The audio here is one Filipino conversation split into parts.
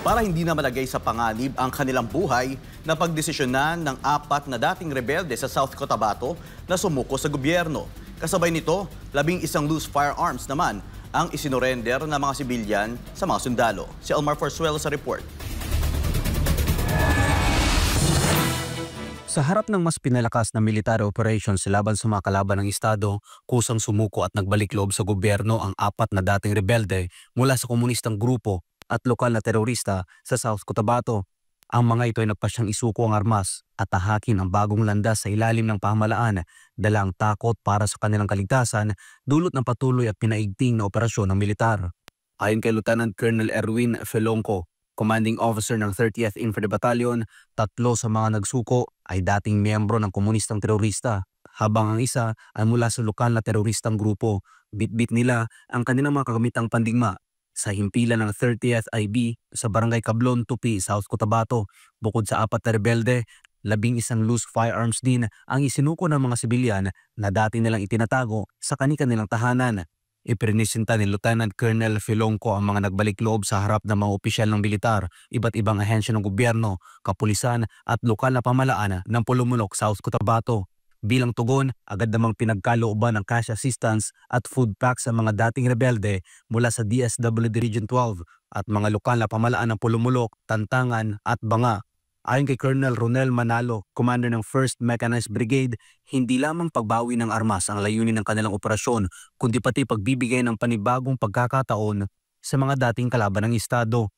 para hindi na malagay sa panganib ang kanilang buhay na pagdesisyonan ng 4 na dating rebelde sa South Cotabato na sumuko sa gobyerno. Kasabay nito, 11 loose firearms naman ang isinorender ng mga sibilyan sa mga sundalo. Si Elmar Forzuelo sa report. Sa harap ng mas pinalakas na military operations laban sa mga kalaban ng Estado, kusang sumuko at nagbalik loob sa gobyerno ang 4 na dating rebelde mula sa komunistang grupo at lokal na terorista sa South Cotabato. Ang mga ito ay nagpasyang isuko ang armas at tahakin ang bagong landas sa ilalim ng pamahalaan, dalang takot para sa kanilang kaligtasan, dulot ng patuloy at pinaigting na operasyon ng militar. Ayon kay Lieutenant Colonel Erwin Felonco, Commanding Officer ng 30th Infantry Battalion, 3 sa mga nagsuko ay dating miyembro ng komunistang terorista, habang ang isa ay mula sa lokal na teroristang grupo. Bitbit nila ang kanilang mga kagamitang pandigma sa himpilan ng 30th IB sa Barangay Cablon, Tupi, South Cotabato. Bukod sa 4 na rebelde, 11 loose firearms din ang isinuko ng mga sibilyan na dati nilang itinatago sa kanilang tahanan. Ipresenta ni Lieutenant Colonel Felonco ang mga nagbalik loob sa harap ng mga opisyal ng militar, iba't ibang ahensya ng gobyerno, kapulisan at lokal na pamahalaan ng Pulumulok, South Cotabato. Bilang tugon, agad namang pinagkalooban ng cash assistance at food packs sa mga dating rebelde mula sa DSWD Region 12 at mga lokal na pamahalaan ng Pulumulok, Tantangan at Banga. Ayon kay Colonel Ronel Manalo, commander ng 1st Mechanized Brigade, hindi lamang pagbawi ng armas ang layunin ng kanilang operasyon, kundi pati pagbibigay ng panibagong pagkakataon sa mga dating kalaban ng Estado.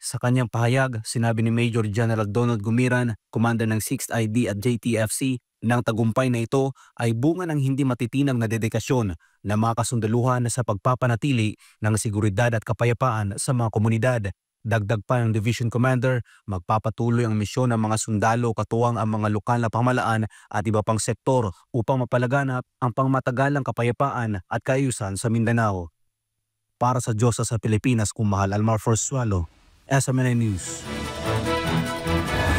Sa kanyang pahayag, sinabi ni Major General Donald Gumiran, commander ng 6th ID at JTFC, ng tagumpay na ito ay bunga ng hindi matitinag na dedikasyon ng mga kasundaluhan sa pagpapanatili ng seguridad at kapayapaan sa mga komunidad. Dagdag pa ng Division Commander, magpapatuloy ang misyon ng mga sundalo katuwang ang mga lokal na pamahalaan at iba pang sektor upang mapalaganap ang pangmatagalang kapayapaan at kaayusan sa Mindanao. Para sa Diyosa sa Pilipinas, kung mahal, Elmar Forzuelo, SMNA News.